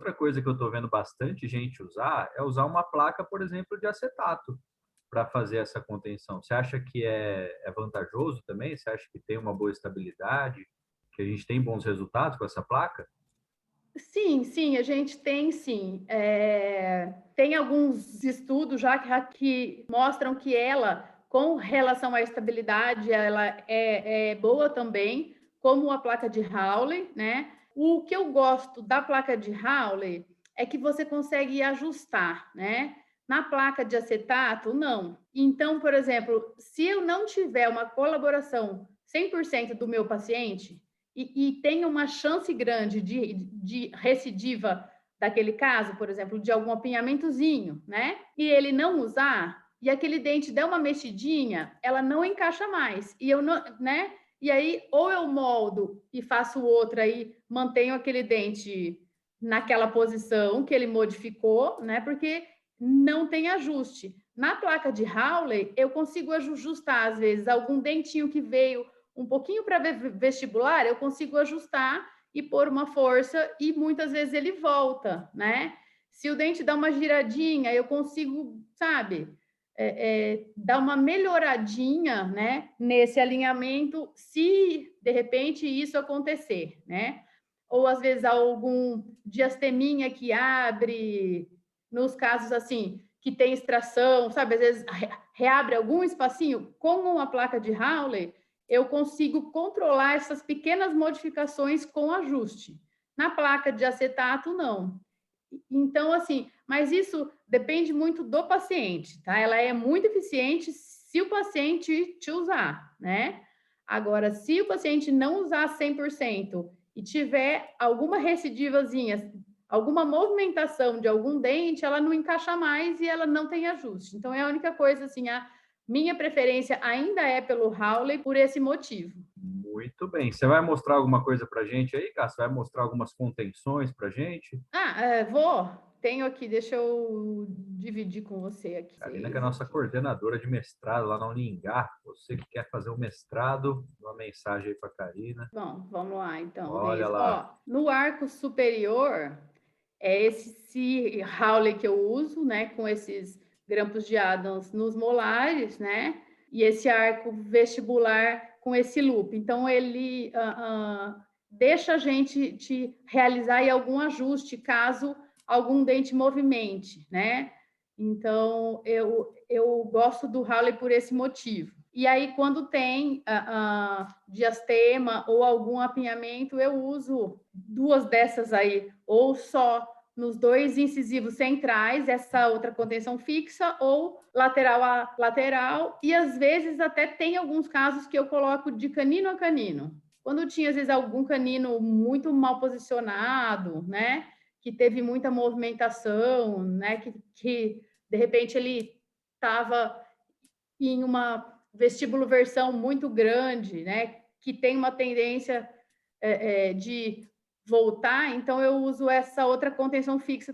outra coisa que eu estou vendo bastante gente usar é usar uma placa, por exemplo, de acetato para fazer essa contenção. Você acha que é vantajoso também? Você acha que tem uma boa estabilidade? Que a gente tem bons resultados com essa placa? Sim, sim, a gente tem sim. Tem alguns estudos já que mostram que ela, com relação à estabilidade, ela é boa também, como a placa de Hawley, né? O que eu gosto da placa de Hawley é que você consegue ajustar, né? Na placa de acetato, não. Então, por exemplo, se eu não tiver uma colaboração 100% do meu paciente, e tem uma chance grande de recidiva daquele caso, por exemplo, de algum apinhamentozinho, né? E ele não usar, e aquele dente der uma mexidinha, ela não encaixa mais. E eu não, né? E aí, ou eu moldo e faço outra aí, mantenho aquele dente naquela posição que ele modificou, né? Porque não tem ajuste. Na placa de Hawley, eu consigo ajustar, às vezes, algum dentinho que veio um pouquinho para vestibular, eu consigo ajustar e pôr uma força e muitas vezes ele volta, né? Se o dente dá uma giradinha, eu consigo, sabe, dar uma melhoradinha, né, nesse alinhamento, se de repente isso acontecer, né? Ou às vezes algum diasteminha que abre, nos casos assim, que tem extração, sabe, às vezes reabre algum espacinho, com uma placa de Hawley, eu consigo controlar essas pequenas modificações com ajuste. Na placa de acetato, não. Então, assim, mas isso depende muito do paciente, tá? Ela é muito eficiente se o paciente te usar, né? Agora, se o paciente não usar 100% e tiver alguma recidivazinha, alguma movimentação de algum dente, ela não encaixa mais e ela não tem ajuste. Então, é a única coisa, assim, a minha preferência ainda é pelo Hawley por esse motivo. Muito bem. Você vai mostrar alguma coisa para a gente aí, Cássio? Vai mostrar algumas contenções para a gente? Vou. Tenho aqui, deixa eu dividir com você aqui. Karina, que é a Vocês nossa aqui. coordenadora de mestrado lá na Uningá. Você que quer fazer o mestrado, uma mensagem aí para a Karina. Bom, vamos lá, então. Olha lá. Ó, no arco superior, é esse Hawley que eu uso, né? Com esses grampos de Adams nos molares, né? E esse arco vestibular com esse loop. Então, ele deixa a gente te realizar aí algum ajuste caso algum dente movimente, né? Então, eu gosto do Hawley por esse motivo. E aí, quando tem diastema ou algum apinhamento, eu uso duas dessas aí, ou só nos dois incisivos centrais, essa outra contenção fixa, ou lateral a lateral, e às vezes até tem alguns casos que eu coloco de canino a canino. Quando tinha, às vezes, algum canino muito mal posicionado, né, que teve muita movimentação, né, que de repente ele estava em uma vestíbulo versão muito grande, né, que tem uma tendência de voltar, então eu uso essa outra contenção fixa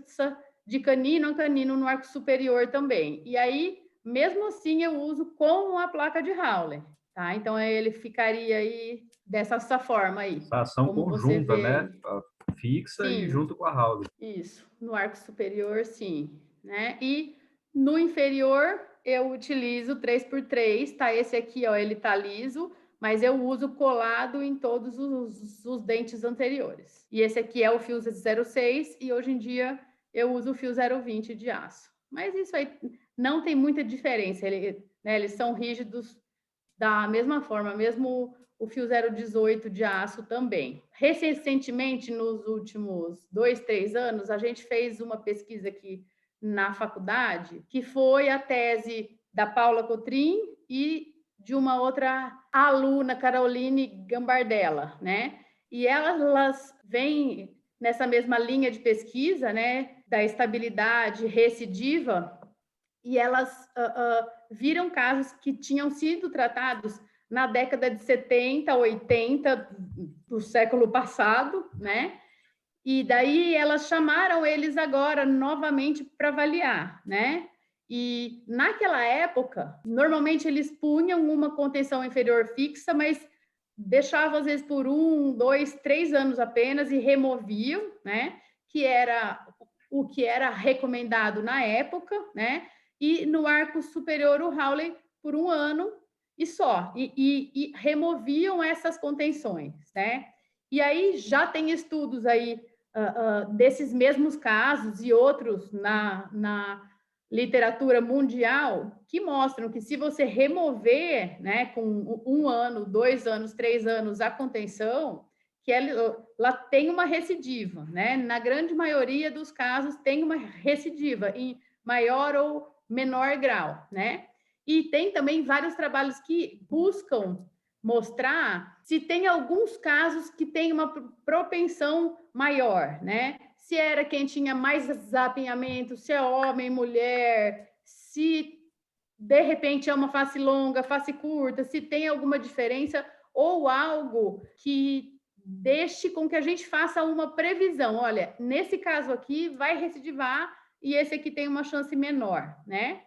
de canino a canino no arco superior também. E aí, mesmo assim, eu uso com a placa de Hawley, tá? Então ele ficaria aí dessa forma aí, Essa ação como você conjunta, vê né? aí. Fixa e Sim, junto com a House. isso. No arco superior, sim, né? E no inferior, eu utilizo 3x3, tá? Esse aqui, ó, ele tá liso, mas eu uso colado em todos os dentes anteriores. E esse aqui é o fio 06 e hoje em dia eu uso o fio 020 de aço. Mas isso aí não tem muita diferença, né, eles são rígidos da mesma forma, mesmo o fio 018 de aço também. Recentemente, nos últimos 2, 3 anos, a gente fez uma pesquisa aqui na faculdade, que foi a tese da Paula Cotrim e de uma outra aluna, Caroline Gambardella, né? E elas vêm nessa mesma linha de pesquisa, né, da estabilidade recidiva, e elas viram casos que tinham sido tratados na década de 70, 80 do século passado, né? E daí elas chamaram eles agora novamente para avaliar, né? E naquela época, normalmente eles punham uma contenção inferior fixa, mas deixavam às vezes por 1, 2, 3 anos apenas e removiam, né? que era o que era recomendado na época, né? E no arco superior o Hawley por 1 ano e só, e removiam essas contenções, né? E aí já tem estudos aí desses mesmos casos e outros na literatura mundial que mostram que se você remover, né, com 1 ano, 2 anos, 3 anos a contenção, que ela tem uma recidiva, né? Na grande maioria dos casos tem uma recidiva em maior ou menor grau, né? E tem também vários trabalhos que buscam mostrar se tem alguns casos que tem uma propensão maior, né? Se era quem tinha mais zapinhamento, se é homem, mulher, se de repente é uma face longa, face curta, se tem alguma diferença ou algo que deixe com que a gente faça uma previsão. Olha, nesse caso aqui vai recidivar e esse aqui tem uma chance menor, né?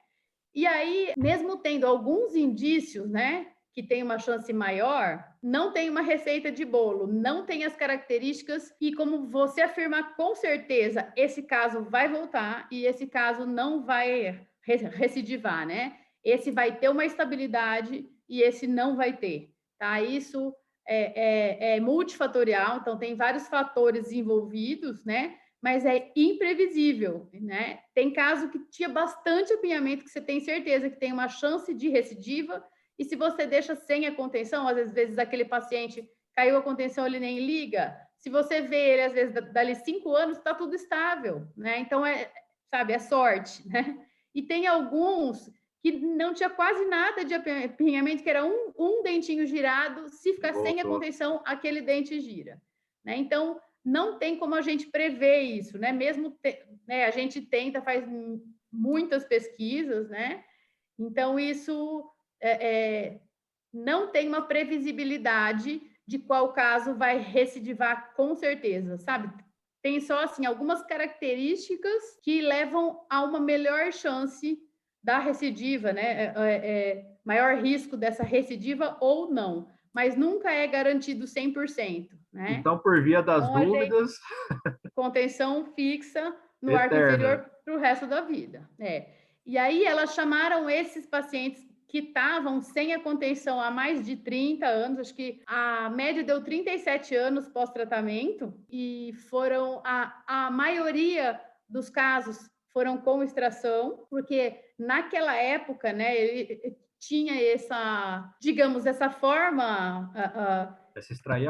E aí, mesmo tendo alguns indícios, né, que tem uma chance maior, não tem uma receita de bolo, não tem as características e como você afirma com certeza, esse caso vai voltar e esse caso não vai recidivar, né? Esse vai ter uma estabilidade e esse não vai ter, tá? Isso é multifatorial, então tem vários fatores envolvidos, né? Mas é imprevisível, né? Tem caso que tinha bastante apinhamento que você tem certeza que tem uma chance de recidiva e se você deixa sem a contenção, às vezes aquele paciente caiu a contenção, ele nem liga. Se você vê ele, às vezes, dali 5 anos, está tudo estável, né? Então, sabe, é sorte, né? E tem alguns que não tinha quase nada de apinhamento, que era um dentinho girado, se ficar sem a contenção, aquele dente gira, né? Então, não tem como a gente prever isso, né? Mesmo, né, a gente tenta, faz muitas pesquisas, né? Então, isso não tem uma previsibilidade de qual caso vai recidivar com certeza, sabe? Tem só, assim, algumas características que levam a uma melhor chance da recidiva, né? Maior risco dessa recidiva ou não, mas nunca é garantido 100%, né? Então, por via das então, dúvidas... Contenção fixa no arco Eterna. inferior para o resto da vida. E aí elas chamaram esses pacientes que estavam sem a contenção há mais de 30 anos, acho que a média deu 37 anos pós-tratamento, e foram a maioria dos casos foram com extração, porque naquela época, né, ele tinha essa, digamos, essa forma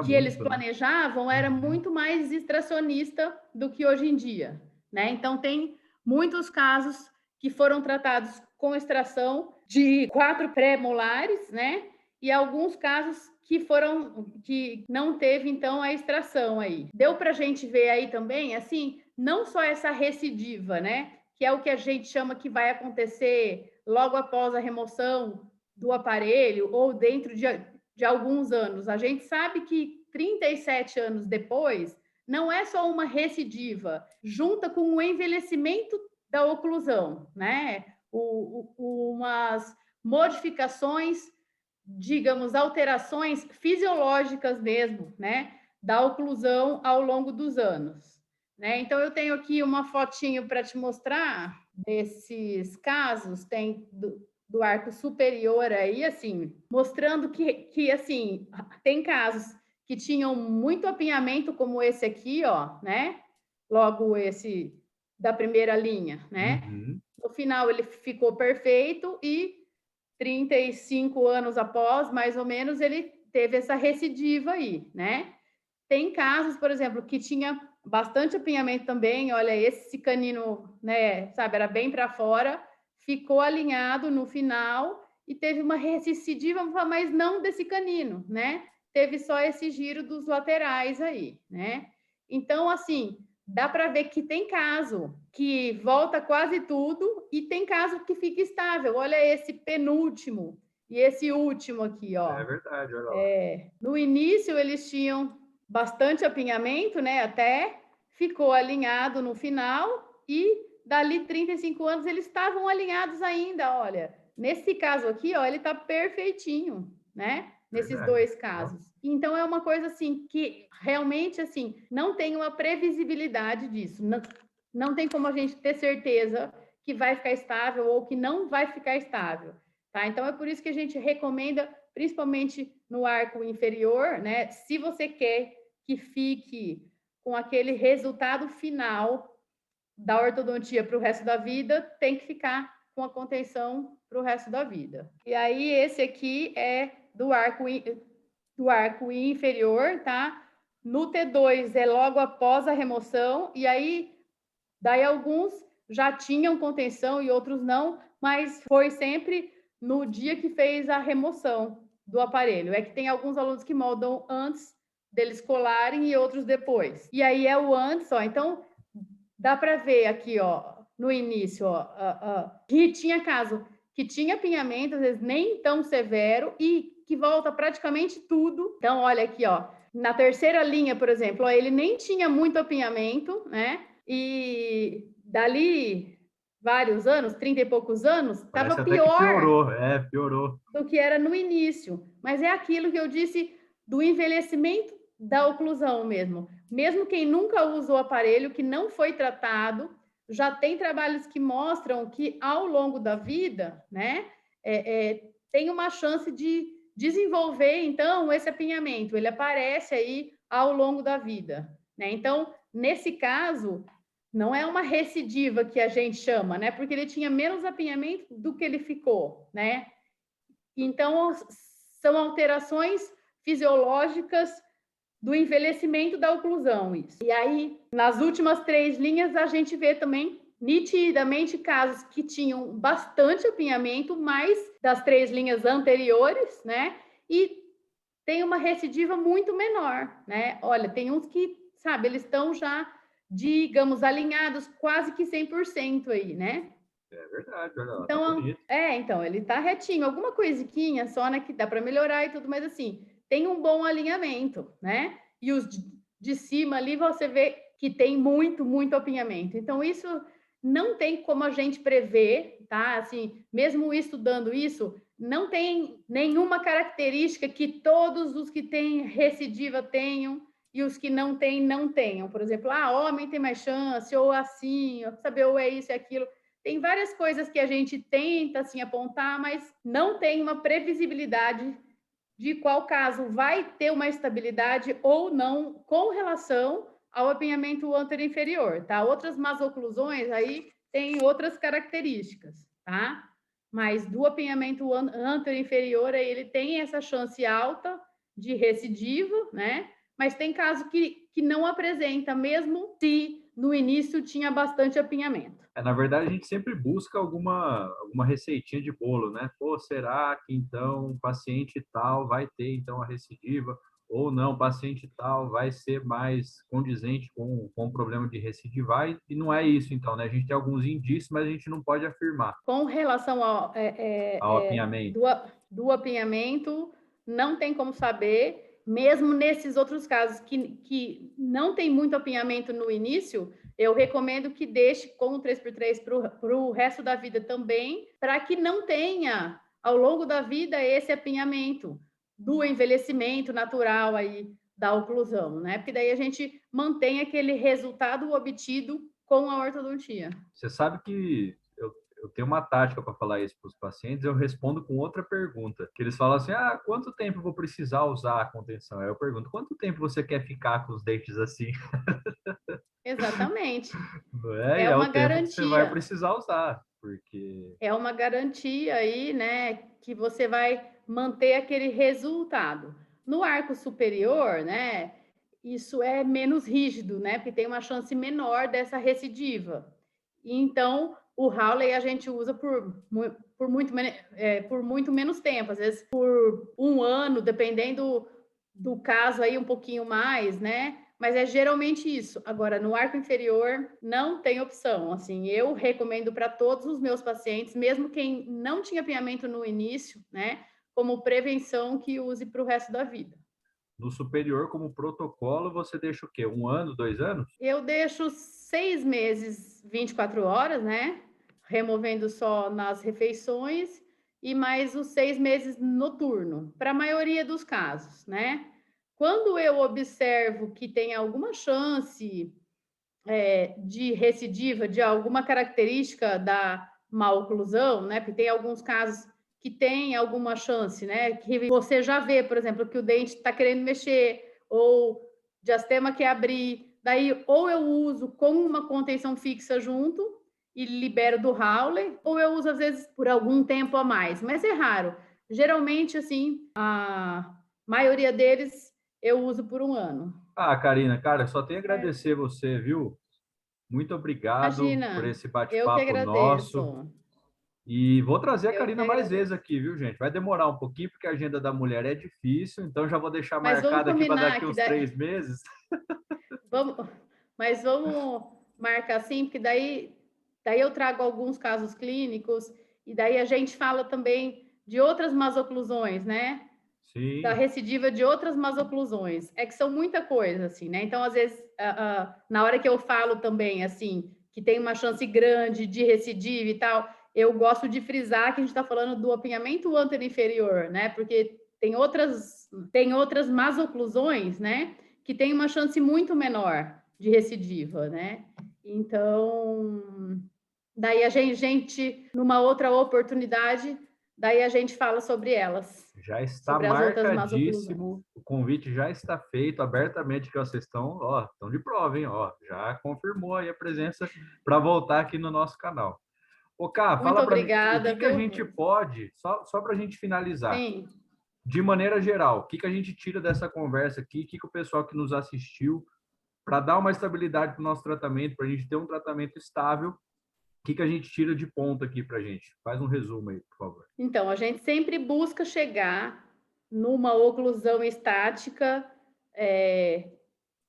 que eles planejavam, era muito mais extracionista do que hoje em dia, né? Então tem muitos casos que foram tratados com extração de 4 pré-molares, né? E alguns casos que não teve então a extração aí. Deu para a gente ver aí também, assim, não só essa recidiva, né? Que é o que a gente chama que vai acontecer logo após a remoção do aparelho ou dentro de alguns anos. A gente sabe que 37 anos depois não é só uma recidiva, junta com o envelhecimento da oclusão, né? Umas modificações, digamos, alterações fisiológicas mesmo, né? Da oclusão ao longo dos anos, né? Então, eu tenho aqui uma fotinho para te mostrar desses casos, tem do arco superior aí, assim, mostrando que assim, tem casos que tinham muito apinhamento, como esse aqui, ó, né? Logo esse da primeira linha, né? Uhum. No final ele ficou perfeito e 35 anos após, mais ou menos, ele teve essa recidiva aí, né? Tem casos, por exemplo, que tinha bastante apinhamento também, olha, esse canino, né, sabe, era bem para fora, ficou alinhado no final e teve uma recidiva, mas não desse canino, né? Teve só esse giro dos laterais aí, né? Então, assim, dá para ver que tem caso que volta quase tudo e tem caso que fica estável. Olha esse penúltimo e esse último aqui, ó. É verdade, olha lá. No início eles tinham bastante apinhamento, né? Até ficou alinhado no final e dali 35 anos eles estavam alinhados ainda, olha. Nesse caso aqui, ó, ele tá perfeitinho, né? nesses Verdade. dois casos. Então, é uma coisa assim que realmente assim não tem uma previsibilidade disso. Não tem como a gente ter certeza que vai ficar estável ou que não vai ficar estável. Tá? Então, é por isso que a gente recomenda, principalmente no arco inferior, né? Se você quer que fique com aquele resultado final da ortodontia para o resto da vida, tem que ficar com a contenção para o resto da vida. E aí, esse aqui é do arco inferior, tá? No T2 é logo após a remoção, e aí, daí alguns já tinham contenção e outros não, mas foi sempre no dia que fez a remoção do aparelho. É que tem alguns alunos que moldam antes deles colarem e outros depois. E aí é o antes, ó. Então, dá para ver aqui, ó, no início, ó, que tinha caso que tinha apinhamento, às vezes nem tão severo, e que volta praticamente tudo. Então, olha aqui, ó, na terceira linha, por exemplo, ó, ele nem tinha muito apinhamento, né? E dali vários anos, 30 e poucos anos, Parece estava até que pior piorou. do que era no início. Mas é aquilo que eu disse do envelhecimento da oclusão mesmo. Mesmo quem nunca usou o aparelho, que não foi tratado, já tem trabalhos que mostram que ao longo da vida, né, tem uma chance de desenvolver, então, esse apinhamento. Ele aparece aí ao longo da vida, né? Então, nesse caso, não é uma recidiva que a gente chama, né? Porque ele tinha menos apinhamento do que ele ficou, né? Então, são alterações fisiológicas do envelhecimento da oclusão, isso. E aí, nas últimas 3 linhas, a gente vê também nitidamente casos que tinham bastante apinhamento, mais das 3 linhas anteriores, né? E tem uma recidiva muito menor, né? Olha, tem uns que, sabe, eles estão já, digamos, alinhados quase que 100% aí, né? É verdade, olha lá, tá Então, bonito. então, ele tá retinho, alguma coisinha só, né, que dá para melhorar e tudo, mas assim, tem um bom alinhamento, né? E os de cima ali você vê que tem muito apinhamento. Então, isso não tem como a gente prever, tá? Assim, mesmo estudando isso, não tem nenhuma característica que todos os que têm recidiva tenham e os que não têm, não tenham. Por exemplo, homem tem mais chance, ou assim, saber, ou é isso e aquilo. Tem várias coisas que a gente tenta assim apontar, mas não tem uma previsibilidade de qual caso vai ter uma estabilidade ou não com relação ao apinhamento anterior-inferior, tá? Outras masoclusões aí têm outras características, tá? Mas do apinhamento anterior-inferior, ele tem essa chance alta de recidivo, né? Mas tem caso que não apresenta, mesmo se no início tinha bastante apinhamento. Na verdade, a gente sempre busca alguma receitinha de bolo, né? Pô, será que então paciente tal vai ter então a recidiva? Ou não, paciente tal vai ser mais condizente com o problema de recidivar? E não é isso, então, né? A gente tem alguns indícios, mas a gente não pode afirmar Com relação ao apinhamento. do apinhamento, não tem como saber, mesmo nesses outros casos que não tem muito apinhamento no início, eu recomendo que deixe com o 3x3 para o resto da vida também, para que não tenha, ao longo da vida, esse apinhamento do envelhecimento natural aí da oclusão, né? Porque daí a gente mantém aquele resultado obtido com a ortodontia. Você sabe que eu tenho uma tática para falar isso para os pacientes, eu respondo com outra pergunta, que eles falam assim, quanto tempo eu vou precisar usar a contenção? Aí eu pergunto, quanto tempo você quer ficar com os dentes assim? Exatamente. Não é? E É é uma o tempo que você vai garantia. precisar usar, porque... É uma garantia aí, né, que você vai manter aquele resultado. No arco superior, né, isso é menos rígido, né, porque tem uma chance menor dessa recidiva. Então, o Hawley a gente usa por muito menos tempo, às vezes por 1 ano, dependendo do caso aí, um pouquinho mais, né? Mas é geralmente isso. Agora, no arco inferior, não tem opção. Assim, eu recomendo para todos os meus pacientes, mesmo quem não tinha apinhamento no início, né? Como prevenção, que use para o resto da vida. No superior, como protocolo, você deixa o quê? 1 ano, 2 anos? Eu deixo 6 meses, 24 horas, né? Removendo só nas refeições. e mais os 6 meses noturno, para a maioria dos casos, né? Quando eu observo que tem alguma chance de recidiva, de alguma característica da maloclusão, né? Porque tem alguns casos que tem alguma chance, né? Que você já vê, por exemplo, que o dente está querendo mexer, ou diastema quer abrir, daí ou eu uso com uma contenção fixa junto e libero do Hawley, ou eu uso às vezes por algum tempo a mais, mas é raro. Geralmente, assim, a maioria deles eu uso por 1 ano. Ah, Karina, cara, só tenho a agradecer você, viu? Muito obrigado por Imagina, esse eu que bate-papo nosso. agradeço. E vou trazer a Eu que Karina mais vezes agradeço. aqui, viu, gente? Vai demorar um pouquinho, porque a agenda da mulher é difícil, então já vou deixar Mas vamos marcado aqui para combinar daqui que uns 3 meses. vamos, mas vamos marcar assim, porque daí eu trago alguns casos clínicos e daí a gente fala também de outras masoclusões, né? Da Sim, recidiva de outras masoclusões. É que são muita coisa, assim, né? Então, às vezes, na hora que eu falo também, assim, que tem uma chance grande de recidiva e tal, eu gosto de frisar que a gente está falando do apinhamento anterior-inferior, né? Porque tem outras masoclusões, né? Que tem uma chance muito menor de recidiva, né? Então, daí a gente numa outra oportunidade, daí a gente fala sobre elas, já está sobre as outras masoclusões. marcadíssimo. O convite já está feito abertamente, que vocês estão de prova, hein? Ó, já confirmou aí a presença para voltar aqui no nosso canal. Ô, Cá, Muito fala para mim, o obrigada, que a viu? gente pode, só para a gente finalizar, Sim. de maneira geral, o que a gente tira dessa conversa aqui, o que o pessoal que nos assistiu, para dar uma estabilidade para o nosso tratamento, para a gente ter um tratamento estável, o que a gente tira de ponto aqui para a gente? Faz um resumo aí, por favor. Então, a gente sempre busca chegar numa oclusão estática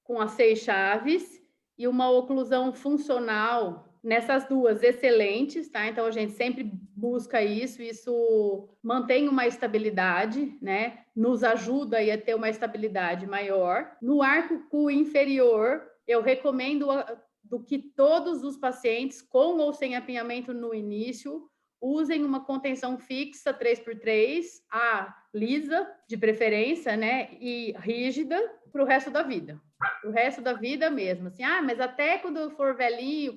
com as 6 chaves e uma oclusão funcional nessas duas excelentes, tá? Então a gente sempre busca isso mantém uma estabilidade, né? Nos ajuda aí a ter uma estabilidade maior. No arco inferior, eu recomendo do que todos os pacientes, com ou sem apinhamento no início, usem uma contenção fixa 3x3, a lisa, de preferência, né? E rígida para o resto da vida. O resto da vida mesmo, assim, mas até quando eu for velhinho,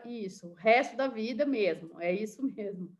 isso, o resto da vida mesmo, é isso mesmo.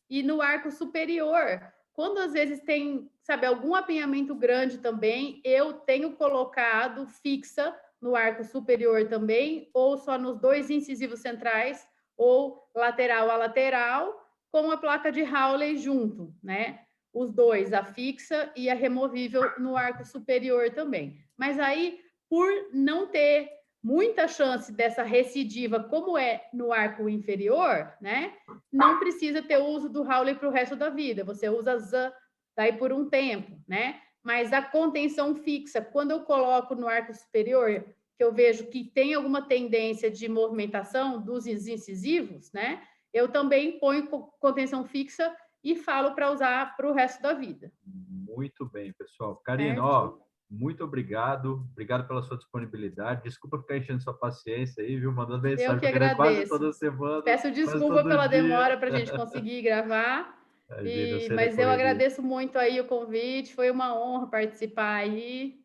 E no arco superior, quando às vezes tem, sabe, algum apinhamento grande também, eu tenho colocado fixa no arco superior também, ou só nos 2 incisivos centrais, ou lateral a lateral, com a placa de Hawley junto, né? Os 2, a fixa e a removível no arco superior também. Mas aí, por não ter muita chance dessa recidiva, como é no arco inferior, né? Não precisa ter uso do Hawley para o resto da vida. Você usa daí por um tempo, né? Mas a contenção fixa, quando eu coloco no arco superior, que eu vejo que tem alguma tendência de movimentação dos incisivos, né? Eu também ponho contenção fixa e falo para usar para o resto da vida. Muito bem, pessoal. Karina, Certo? muito obrigado. Obrigado pela sua disponibilidade. Desculpa ficar enchendo sua paciência aí, viu? Mandando Eu mensagem que para Karina quase agradeço. toda semana, Peço quase desculpa todo pela dia. demora para a gente conseguir gravar, Imagina, eu sei da mas eu correria. agradeço muito aí o convite, foi uma honra participar aí.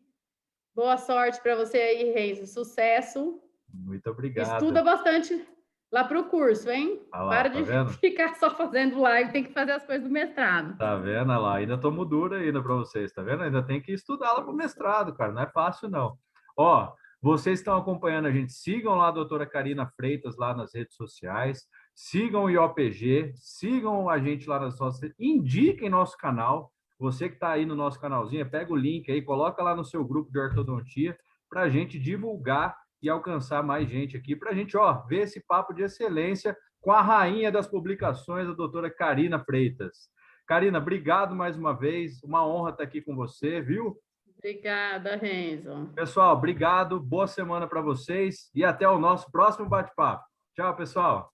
Boa sorte para você aí, Renzo. Sucesso. Muito obrigado. Estuda bastante lá para o curso, hein? Olha lá, Para tá de vendo? ficar só fazendo live, tem que fazer as coisas do mestrado. Tá vendo? Olha lá, ainda tomo duro ainda para vocês, tá vendo? Ainda tem que estudar lá para o mestrado, cara. Não é fácil, não. Ó, vocês estão acompanhando a gente. Sigam lá a doutora Karina Freitas lá nas redes sociais. Sigam o IOPG. Sigam a gente lá nas nossas... Indiquem nosso canal. Você que está aí no nosso canalzinho, pega o link aí, coloca lá no seu grupo de ortodontia para a gente divulgar e alcançar mais gente aqui, para a gente, ver esse papo de excelência com a rainha das publicações, a doutora Karina Freitas. Karina, obrigado mais uma vez. Uma honra estar aqui com você, viu? Obrigada, Renzo. Pessoal, obrigado. Boa semana para vocês e até o nosso próximo bate-papo. Tchau, pessoal.